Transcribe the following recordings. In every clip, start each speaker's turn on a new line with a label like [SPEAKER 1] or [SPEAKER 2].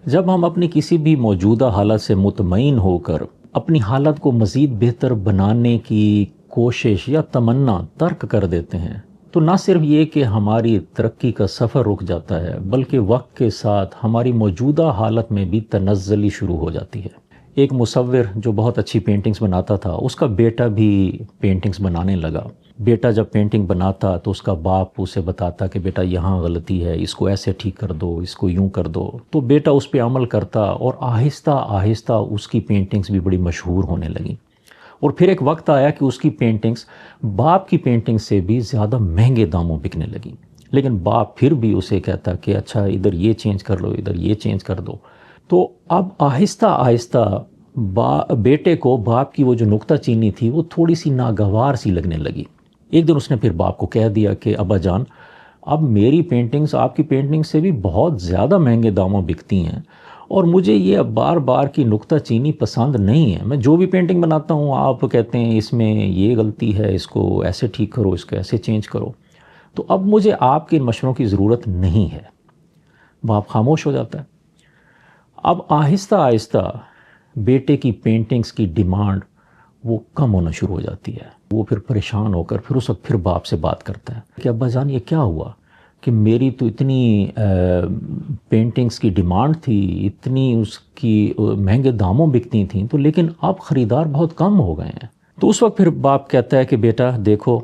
[SPEAKER 1] جب ہم اپنی کسی بھی موجودہ حالت سے مطمئن ہو کر اپنی حالت کو مزید بہتر بنانے کی کوشش یا تمنا ترک کر دیتے ہیں تو نہ صرف یہ کہ ہماری ترقی کا سفر رک جاتا ہے، بلکہ وقت کے ساتھ ہماری موجودہ حالت میں بھی تنزلی شروع ہو جاتی ہے۔ ایک مصور جو بہت اچھی پینٹنگز بناتا تھا، اس کا بیٹا بھی پینٹنگز بنانے لگا۔ بیٹا جب پینٹنگ بناتا تو اس کا باپ اسے بتاتا کہ بیٹا یہاں غلطی ہے، اس کو ایسے ٹھیک کر دو، اس کو یوں کر دو، تو بیٹا اس پہ عمل کرتا اور آہستہ آہستہ اس کی پینٹنگز بھی بڑی مشہور ہونے لگیں۔ اور پھر ایک وقت آیا کہ اس کی پینٹنگز باپ کی پینٹنگ سے بھی زیادہ مہنگے داموں بکنے لگیں، لیکن باپ پھر بھی اسے کہتا کہ اچھا ادھر یہ چینج کر لو، ادھر یہ چینج کر دو۔ تو اب آہستہ آہستہ بیٹے کو باپ کی وہ جو نکتہ چینی تھی وہ تھوڑی سی ناگوار سی لگنے لگی۔ ایک دن اس نے پھر باپ کو کہہ دیا کہ ابا جان، اب میری پینٹنگز آپ کی پینٹنگ سے بھی بہت زیادہ مہنگے داموں بکتی ہیں، اور مجھے یہ اب بار بار کی نکتہ چینی پسند نہیں ہے۔ میں جو بھی پینٹنگ بناتا ہوں آپ کہتے ہیں اس میں یہ غلطی ہے، اس کو ایسے ٹھیک کرو، اس کو ایسے چینج کرو، تو اب مجھے آپ کے ان مشوروں کی ضرورت نہیں ہے۔ باپ خاموش ہو جاتا ہے۔ اب آہستہ آہستہ بیٹے کی پینٹنگز کی ڈیمانڈ وہ کم ہونا شروع ہو جاتی ہے۔ وہ پھر پریشان ہو کر پھر اس وقت پھر باپ سے بات کرتا ہے کہ ابا جان یہ کیا ہوا کہ میری تو اتنی پینٹنگز کی ڈیمانڈ تھی، اتنی اس کی مہنگے داموں بکتی تھیں، تو لیکن اب خریدار بہت کم ہو گئے ہیں۔ تو اس وقت پھر باپ کہتا ہے کہ بیٹا دیکھو،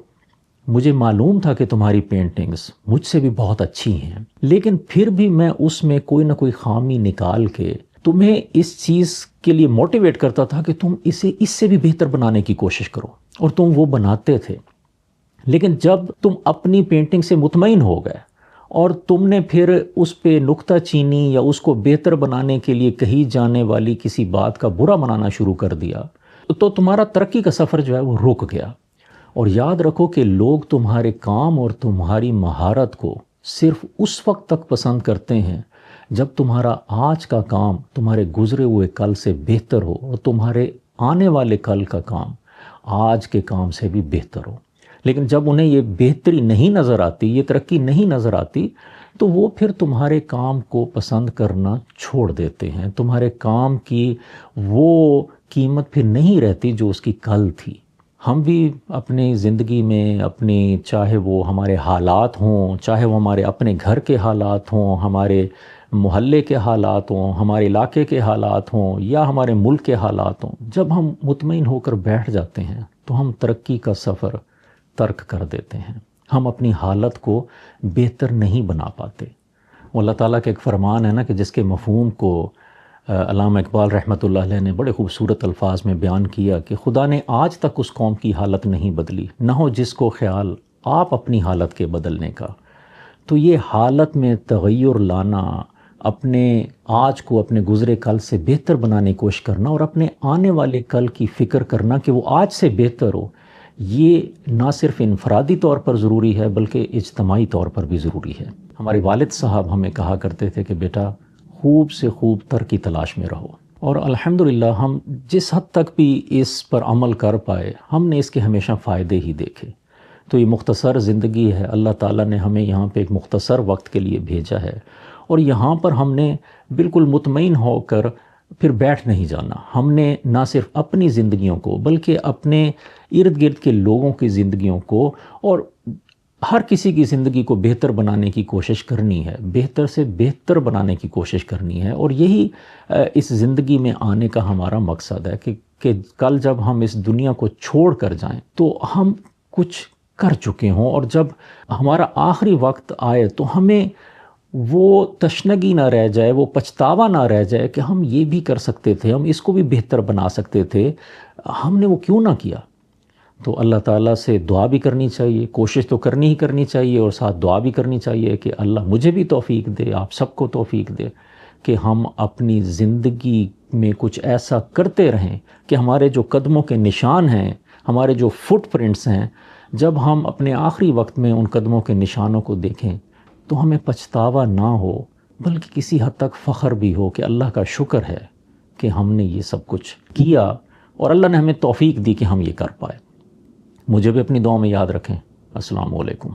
[SPEAKER 1] مجھے معلوم تھا کہ تمہاری پینٹنگز مجھ سے بھی بہت اچھی ہیں، لیکن پھر بھی میں اس میں کوئی نہ کوئی خامی نکال کے تمہیں اس چیز کے لیے موٹیویٹ کرتا تھا کہ تم اسے اس سے بھی بہتر بنانے کی کوشش کرو، اور تم وہ بناتے تھے۔ لیکن جب تم اپنی پینٹنگ سے مطمئن ہو گئے اور تم نے پھر اس پہ نکتہ چینی یا اس کو بہتر بنانے کے لیے کہی جانے والی کسی بات کا برا بنانا شروع کر دیا، تو تمہارا ترقی کا سفر جو ہے وہ رک گیا۔ اور یاد رکھو کہ لوگ تمہارے کام اور تمہاری مہارت کو صرف اس وقت تک پسند کرتے ہیں جب تمہارا آج کا کام تمہارے گزرے ہوئے کل سے بہتر ہو، اور تمہارے آنے والے کل کا کام آج کے کام سے بھی بہتر ہو۔ لیکن جب انہیں یہ بہتری نہیں نظر آتی، یہ ترقی نہیں نظر آتی، تو وہ پھر تمہارے کام کو پسند کرنا چھوڑ دیتے ہیں۔ تمہارے کام کی وہ قیمت پھر نہیں رہتی جو اس کی کل تھی۔ ہم بھی اپنی زندگی میں اپنی، چاہے وہ ہمارے حالات ہوں، چاہے وہ ہمارے اپنے گھر کے حالات ہوں، ہمارے محلے کے حالات ہوں، ہمارے علاقے کے حالات ہوں، یا ہمارے ملک کے حالات ہوں، جب ہم مطمئن ہو کر بیٹھ جاتے ہیں تو ہم ترقی کا سفر ترک کر دیتے ہیں۔ ہم اپنی حالت کو بہتر نہیں بنا پاتے۔ وہ اللہ تعالیٰ کا ایک فرمان ہے نا کہ جس کے مفہوم کو علامہ اقبال رحمۃ اللہ علیہ نے بڑے خوبصورت الفاظ میں بیان کیا کہ خدا نے آج تک اس قوم کی حالت نہیں بدلی، نہ ہو جس کو خیال آپ اپنی حالت کے بدلنے کا۔ تو یہ حالت میں تغیر لانا، اپنے آج کو اپنے گزرے کل سے بہتر بنانے کی کوشش کرنا، اور اپنے آنے والے کل کی فکر کرنا کہ وہ آج سے بہتر ہو، یہ نہ صرف انفرادی طور پر ضروری ہے بلکہ اجتماعی طور پر بھی ضروری ہے۔ ہمارے والد صاحب ہمیں کہا کرتے تھے کہ بیٹا خوب سے خوب تر کی تلاش میں رہو، اور الحمدللہ ہم جس حد تک بھی اس پر عمل کر پائے، ہم نے اس کے ہمیشہ فائدے ہی دیکھے۔ تو یہ مختصر زندگی ہے، اللہ تعالیٰ نے ہمیں یہاں پہ ایک مختصر وقت کے لیے بھیجا ہے، اور یہاں پر ہم نے بالکل مطمئن ہو کر پھر بیٹھ نہیں جانا۔ ہم نے نہ صرف اپنی زندگیوں کو بلکہ اپنے ارد گرد کے لوگوں کی زندگیوں کو اور ہر کسی کی زندگی کو بہتر بنانے کی کوشش کرنی ہے، بہتر سے بہتر بنانے کی کوشش کرنی ہے، اور یہی اس زندگی میں آنے کا ہمارا مقصد ہے کہ کل جب ہم اس دنیا کو چھوڑ کر جائیں تو ہم کچھ کر چکے ہوں، اور جب ہمارا آخری وقت آئے تو ہمیں وہ تشنگی نہ رہ جائے، وہ پچھتاوا نہ رہ جائے کہ ہم یہ بھی کر سکتے تھے، ہم اس کو بھی بہتر بنا سکتے تھے، ہم نے وہ کیوں نہ کیا۔ تو اللہ تعالیٰ سے دعا بھی کرنی چاہیے، کوشش تو کرنی ہی کرنی چاہیے، اور ساتھ دعا بھی کرنی چاہیے کہ اللہ مجھے بھی توفیق دے، آپ سب کو توفیق دے کہ ہم اپنی زندگی میں کچھ ایسا کرتے رہیں کہ ہمارے جو قدموں کے نشان ہیں، ہمارے جو فٹ پرنٹس ہیں، جب ہم اپنے آخری وقت میں ان قدموں کے نشانوں کو دیکھیں تو ہمیں پچھتاوا نہ ہو، بلکہ کسی حد تک فخر بھی ہو کہ اللہ کا شکر ہے کہ ہم نے یہ سب کچھ کیا، اور اللہ نے ہمیں توفیق دی کہ ہم یہ کر پائے۔ مجھے بھی اپنی دعاؤں میں یاد رکھیں۔ السلام علیکم۔